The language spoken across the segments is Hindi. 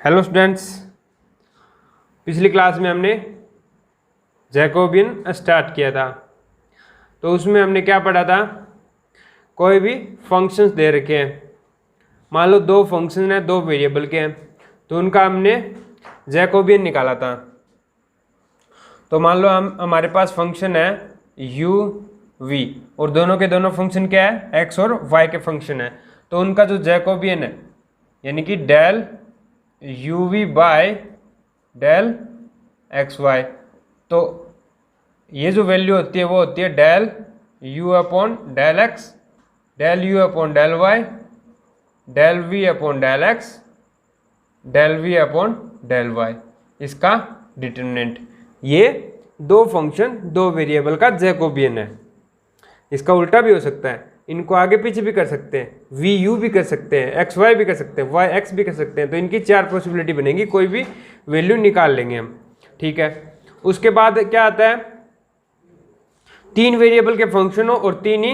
हेलो स्टूडेंट्स, पिछली क्लास में हमने जैकोबियन स्टार्ट किया था। तो उसमें हमने क्या पढ़ा था, कोई भी फंक्शंस दे रखे हैं, मान लो दो फंक्शन हैं, दो वेरिएबल के हैं, तो उनका हमने जैकोबियन निकाला था। तो मान लो हमारे पास फंक्शन है u v और दोनों के दोनों फंक्शन क्या है, x और y के फंक्शन है। तो उनका जो जैकोबियन है यानी कि del u v by del x y, तो ये जो वैल्यू होती है वो होती है del u upon del x, del u upon del y, del v upon del x, del v upon del y, इसका डिटरमिनेंट। ये दो फंक्शन दो वेरिएबल का जैकोबियन है। इसका उल्टा भी हो सकता है, इनको आगे पीछे भी कर सकते हैं, वी यू भी कर सकते हैं, एक्स वाई भी कर सकते हैं, वाई एक्स भी कर सकते हैं। तो इनकी चार पॉसिबिलिटी बनेगी, कोई भी वैल्यू निकाल लेंगे हम, ठीक है। उसके बाद क्या आता है, तीन वेरिएबल के फंक्शन हो और तीन ही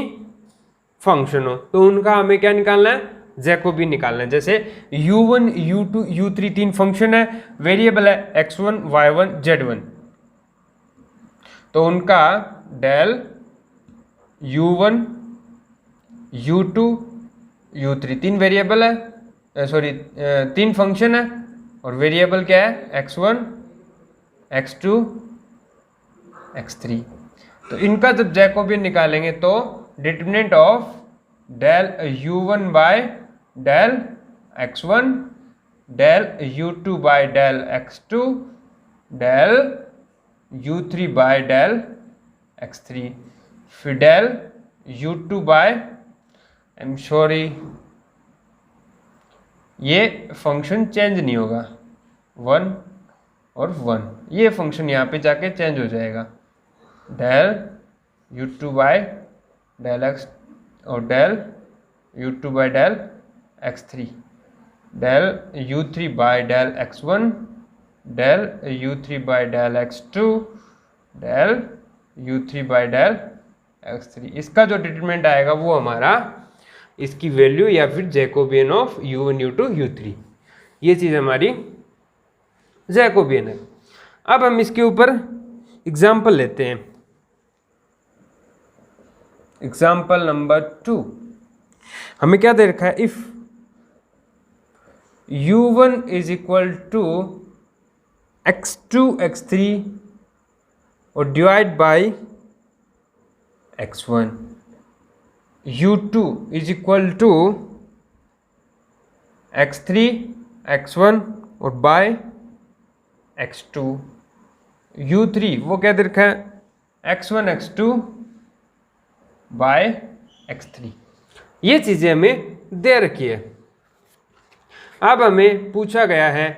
फंक्शन हो, तो उनका हमें क्या निकालना है, जैकोबियन निकालना है। जैसे u1 u2 u3 तीन फंक्शन है, वेरिएबल है x1 y1 z1, तो उनका डेल u1 u2 u3 तीन वेरिएबल है, सॉरी तीन फंक्शन है और वेरिएबल क्या है x1 x2 x3। तो इनका जब जैकोबियन निकालेंगे तो determinant of del u1 by del x1, del u2 by del x2, del u3 by del x3, फिर del u2 by I am sorry ये फंक्शन चेंज नहीं होगा, 1 और 1, ये फंक्शन यहाँ पे जाके चेंज हो जाएगा, del u2 by del x और del u2 by del x3, del u3 by del x1, del u3 by del x2, del u3 by del x3। इसका जो डिटरमिनेंट आएगा वो हमारा इसकी वैल्यू या फिर Jacobian of u1 u2 u3, ये चीज़ हमारी जैकोबियन है। अब हम इसके ऊपर एग्जाम्पल लेते हैं। एग्जाम्पल नंबर 2, हमें क्या दे रखा है, if u1 is equal to x2 x3 और divide by x1, u2 is equal to x3 x1 और बाय x2, u3 वो क्या दे रखा है x1 x2 बाय x3, ये चीज़ें हमें दे रखी है। अब हमें पूछा गया है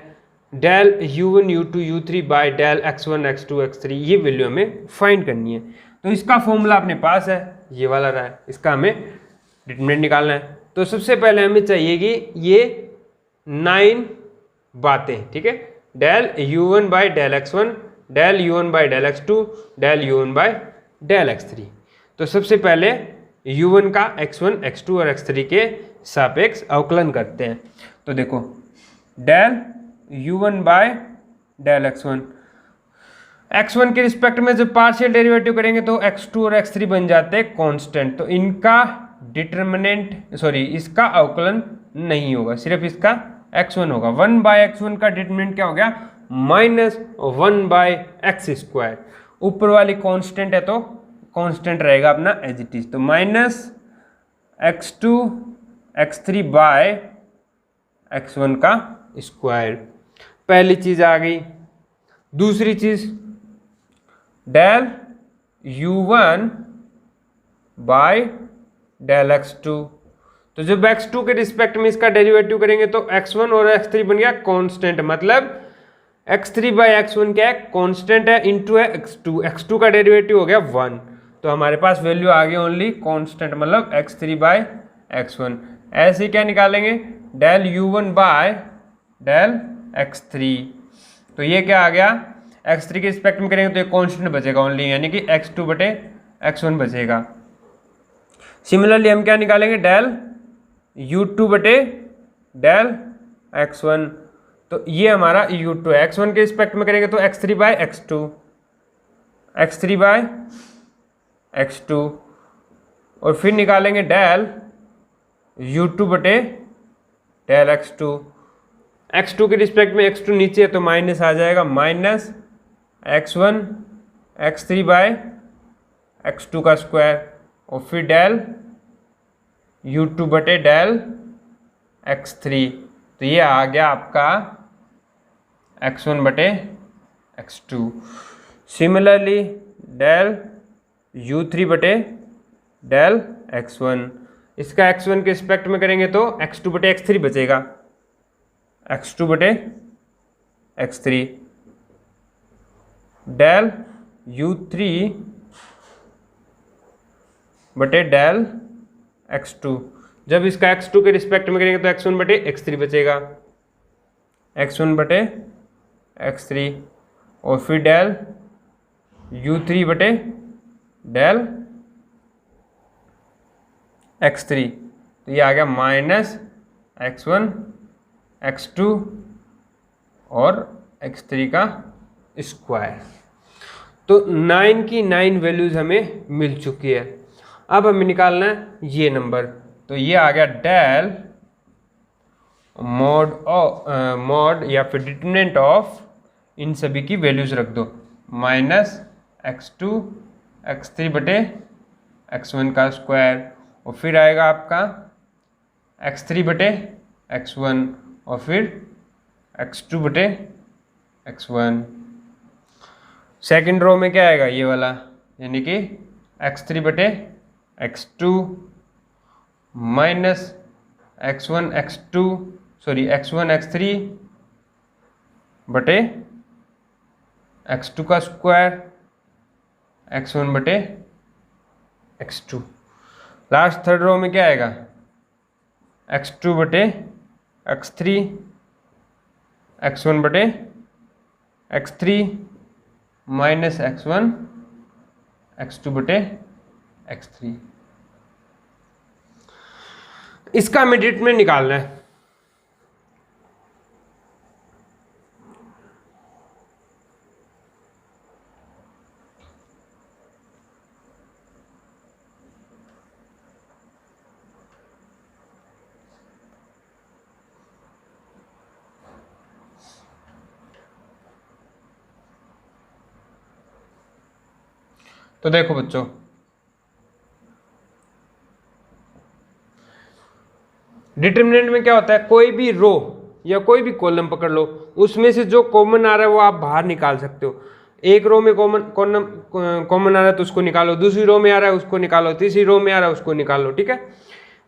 del u1 u2 u3 by del x1 x2 x3, ये वैल्यू हमें फाइंड करनी है। तो इसका फॉर्मूला अपने पास है, ये वाला रहा है, इसका हमें डिटरमिनेंट निकालना है। तो सबसे पहले हमें चाहिए कि ये 9 बातें, ठीक है, del u1 by del x1, del u1 by del x2, del u1 by del x3। तो सबसे पहले u1 का x1 x2 और x3 के सापेक्ष अवकलन करते हैं। तो देखो del u1 by del x1, x1 के रिस्पेक्ट में जब पार्शियल डेरिवेटिव करेंगे तो x2 और x3 बन जाते हैं कांस्टेंट, तो इनका डिटरमिनेंट सॉरी इसका अवकलन नहीं होगा, सिर्फ इसका x1 होगा। 1 बाय x1 का डिटरमिनेंट क्या हो गया, माइनस 1 बाय एक्स स्क्वायर, ऊपर वाली कांस्टेंट है तो कांस्टेंट रहेगा अपना एज इट इज, तो minus x2 x3 by x1 का स्क्वायर, पहली चीज आ गई। दूसरी चीज del u1 by del x2, तो जब x2 के रिस्पेक्ट में इसका डेरिवेटिव करेंगे तो x1 और x3 बन गया कांस्टेंट, मतलब x3 बाय x1 क्या है, कांस्टेंट है, इनटू है x2, x2 का डेरिवेटिव हो गया 1, तो हमारे पास वैल्यू आ गई ओनली कांस्टेंट, मतलब x3 बाय x1। ऐसे ही क्या निकालेंगे, del u1 by del x3, तो ये क्या आ गया, x3 के रिस्पेक्ट में करेंगे तो एक कांस्टेंट बचेगा ओनली, यानी कि x2 बटे x1 बचेगा। सिमिलरली हम क्या निकालेंगे, डेल u2 बटे डेल x1, तो ये हमारा u2 है। x1 के रिस्पेक्ट में करेंगे तो x3 bye x2, x3 bye x2, और फिर निकालेंगे डेल u2 बटे डेल x2। x2 के रिस्पेक्ट में x2 नीचे है तो माइनस आ जाएगा, minus x1 x3 bye x2 का स्क्वायर, और फिर डेल u2 बटे डेल x3। तो ये आ गया आपका x1 बटे x2। सिमिलरली डेल u3 बटे डेल x1, इसका x1 के रिस्पेक्ट में करेंगे तो x2 बटे x3 बचेगा, x2 बटे x3, डेल u3 बटे डेल x2। जब इसका x2 के रिस्पेक्ट में करेंगे तो x1 बटे x3 बचेगा, x1 बटे x3, और फिर डेल u3 बटे डेल x3। तो ये आ गया माइनस x1 x2 और x3 का स्क्वायर। तो 9 की 9 वैल्यूज हमें मिल चुकी है। अब हमें निकालना है ये नंबर। तो ये आ गया डेल मॉड या फिर डिटरमिनेंट ऑफ, इन सभी की वैल्यूज रख दो, माइनस x2 x3 बटे x1 का स्क्वायर, और फिर आएगा आपका x3 बटे x1, और फिर x2 बटे x1। सेकेंड रो में क्या आएगा, ये वाला, यानी कि x3 बटे x2 माइनस x1 x3 बटे x2 का स्क्वायर, x1 बटे x2। लास्ट थर्ड रो में क्या आएगा, x2 बटे x3, x1 बटे x3 माइनस x1 x2 बटे x3। इसका हमें डिटरमिनेंट निकालना है। तो देखो बच्चों, डिटरमिनेंट में क्या होता है, कोई भी रो या कोई भी कॉलम पकड़ लो, उसमें से जो कॉमन आ रहा है वो आप बाहर निकाल सकते हो। एक रो में कॉमन आ रहा है तो उसको निकालो, दूसरी रो में आ रहा है उसको निकालो, तीसरी रो में आ रहा है उसको निकालो, ठीक है।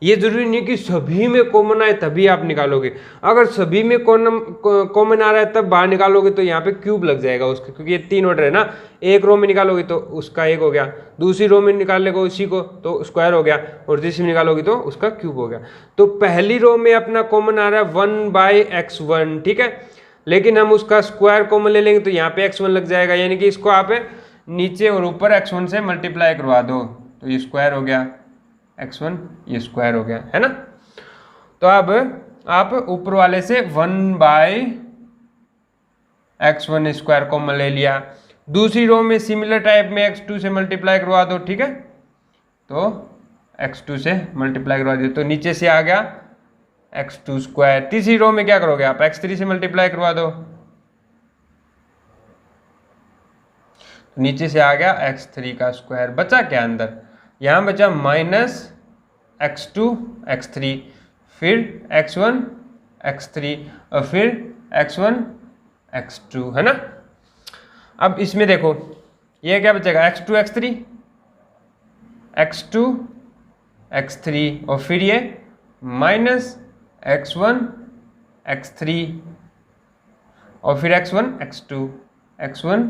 ये जरूरी नहीं कि सभी में कॉमन आए तभी आप निकालोगे। अगर सभी में कॉमन आ रहा है तब बाहर निकालोगे तो यहाँ पे क्यूब लग जाएगा उसके, क्योंकि ये 3 ऑर्डर है ना। एक रो में निकालोगे तो उसका 1 हो गया, दूसरी रो में निकाल लेगा उसी को तो स्क्वायर हो गया, और तीसरी में निकालोगे तो उसका क्यूब हो गया। तो पहली रो में अपना कॉमन आ रहा है 1/x1, ठीक है, लेकिन हम उसका स्क्वायर कॉमन ले लेंगे तो यहाँ पे x1 लग जाएगा, यानी कि इसको आप नीचे और ऊपर x1 से मल्टीप्लाई करवा दो तो ये स्क्वायर हो गया, x1 ये स्क्वायर हो गया, है ना। तो अब आप ऊपर वाले से 1/x1 स्क्वायर कॉमन ले लिया, दूसरी रो में सिमिलर टाइप में x2 से मल्टीप्लाई करवा दो, ठीक है, तो x2 से मल्टीप्लाई करवा दिया तो नीचे से आ गया x2 स्क्वायर। तीसरी रो में क्या करोगे आप, x3 से मल्टीप्लाई करवा दो, नीचे से आ गया x3 का स्क्वायर। बचा क्या अंदर, यहाँ बचा माइनस x2 x3, फिर x1 x3 और फिर x1 x2, है ना। अब इसमें देखो ये क्या बचेगा, x2 x3 x2 x3, और फिर ये माइनस x1 x3 और फिर x1 x2 x1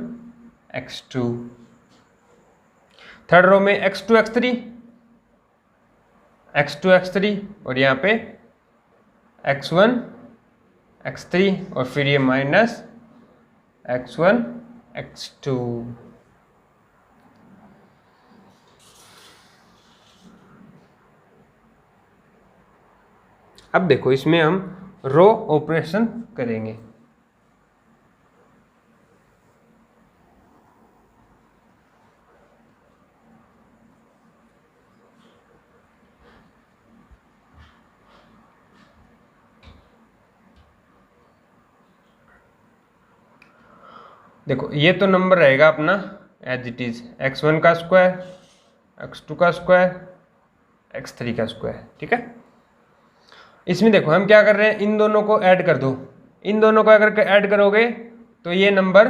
x2। Third row में x2 x3 और यहाँ पे x1 x3 और फिर ये माइनस x1 x2। अब देखो इसमें हम रो ऑपरेशन करेंगे। देखो ये तो नंबर रहेगा अपना एज इट इज, x1 का स्क्वायर, x2 का स्क्वायर, x3 का स्क्वायर, ठीक है। इसमें देखो हम क्या कर रहे हैं, इन दोनों को ऐड कर दो, इन दोनों को अगर ऐड करोगे तो ये नंबर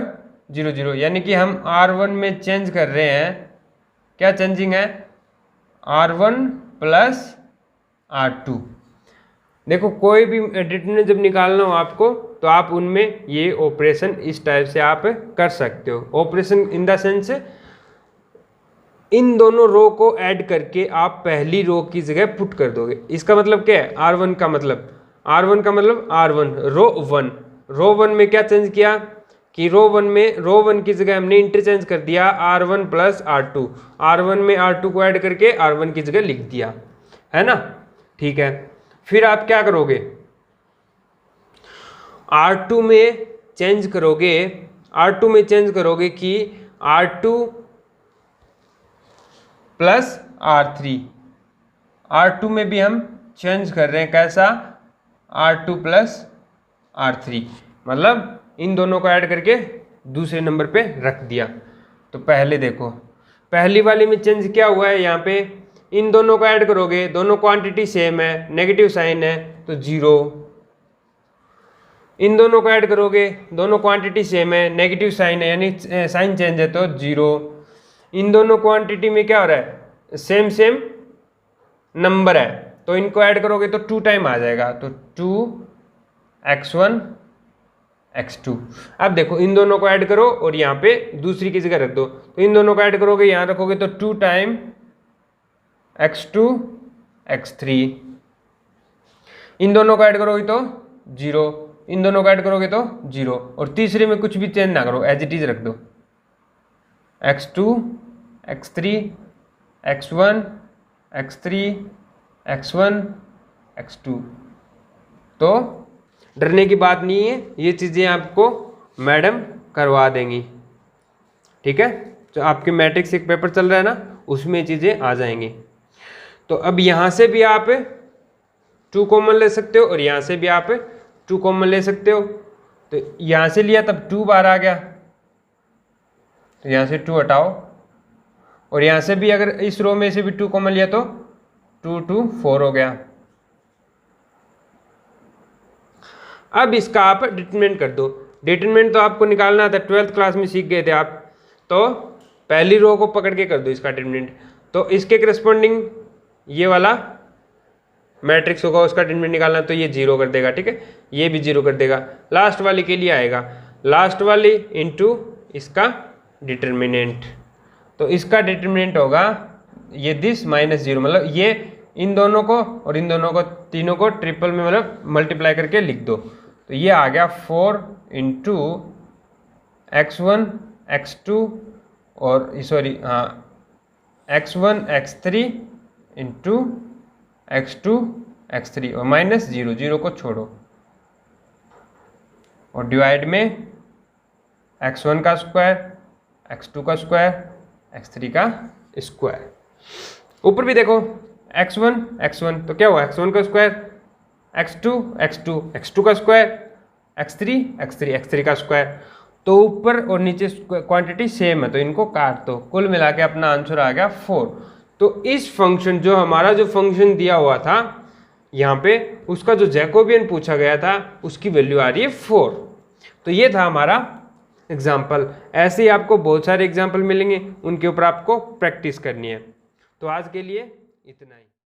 0 0, यानी कि हम R1 में चेंज कर रहे हैं, क्या चेंजिंग है, R1 प्लस R2। देखो कोई भी डिटरमिनेंट जब निकालना हो आपको तो आप उनमें ये ऑपरेशन इस टाइप से आप कर सकते हो। Operation in the sense in दोनों रो को ऐड करके आप पहली रो की जगह पुट कर दोगे। इसका मतलब क्या है, R1 का मतलब R1 रो वन में क्या चेंज किया कि रो वन की जगह हमने इंटरचेंज कर दिया R1 प्लस R2, R1 में R2 को ऐड करके R1 की जगह लिख दिया, है ना, ठीक है। फिर आप क्या करोगे, R2 में चेंज करोगे कि R2 प्लस R3, R2 में भी हम चेंज कर रहे हैं, कैसा, R2 प्लस R3, मतलब इन दोनों को ऐड करके दूसरे नंबर पे रख दिया। तो पहले देखो पहली वाली में चेंज क्या हुआ है, यहाँ पे इन दोनों को ऐड करोगे, दोनों क्वांटिटी सेम है, नेगेटिव साइन है तो 0। इन दोनों को ऐड करोगे, दोनों क्वांटिटी सेम है, नेगेटिव साइन है यानी साइन चेंज है तो 0। इन दोनों क्वांटिटी में क्या हो रहा है, सेम नंबर है, तो इनको ऐड करोगे तो 2 टाइम आ जाएगा, तो 2x1 x2। अब देखो इन दोनों को ऐड करो और यहाँ पे दूसरी की जगह रख दो, तो इन दोनों को ऐड करोगे, यहाँ रखोगे तो 2 टाइम x2 x3। इन दोनों को ऐड करोगे तो 0, इन दोनों को ऐड करोगे तो 0, और तीसरे में कुछ भी चेंज ना करो, एज इट इज रख दो, x2 x3 x1 x3 x1 x2। तो डरने की बात नहीं है, ये चीज़ें आपको मैडम करवा देंगी, ठीक है। जो आपके मैट्रिक्स एक पेपर चल रहा है ना, उसमें चीज़ें आ जाएंगी। तो अब यहाँ से भी आप 2 कॉमन ले सकते हो और यहाँ से भी आप 2 कॉमन ले सकते हो। तो यहाँ से लिया तब 2 बार आ गया, तो यहाँ से 2 हटाओ, और यहाँ से भी अगर इस रो में से भी 2 कॉमन लिया तो 2 2 4 हो गया। अब इसका आप डिटरमिनेंट कर दो। डिटरमिनेंट तो आपको निकालना था, 12th क्लास में सीख गए थे आप, तो पहली रो को पकड़ के कर दो इसका डिटरमिनेंट। तो इसके करस्पॉन्डिंग ये वाला मैट्रिक्स होगा, उसका डिटरमिनेंट निकालना, तो ये 0 कर देगा, ठीक है, ये भी 0 कर देगा। लास्ट वाले के लिए आएगा, लास्ट वाली इंटू इसका डिटरमिनेंट, तो इसका डिटरमिनेंट होगा ये दिस माइनस 0, मतलब ये इन दोनों को और इन दोनों को, तीनों को ट्रिपल में मतलब मल्टीप्लाई करके लिख दो। तो ये आ गया 4 इंटू x1 x2 और सॉरी हाँ x1 x3 into x2 x3 और माइनस 0, 0 को छोड़ो, और डिवाइड में x1 का स्क्वायर, x2 का स्क्वायर, x3 का स्क्वायर। ऊपर भी देखो x1 तो क्या हुआ, x1 का स्क्वायर, x2 का स्क्वायर, x3 का स्क्वायर। तो ऊपर और नीचे क्वांटिटी सेम है तो इनको काट दो, कुल मिला के अपना आंसर आ गया 4। तो इस फंक्शन जो हमारा जो फंक्शन दिया हुआ था यहाँ पे, उसका जो जैकोबियन पूछा गया था उसकी वैल्यू आ रही है 4। तो ये था हमारा एग्जाम्पल। ऐसे ही आपको बहुत सारे एग्जाम्पल मिलेंगे, उनके ऊपर आपको प्रैक्टिस करनी है। तो आज के लिए इतना ही।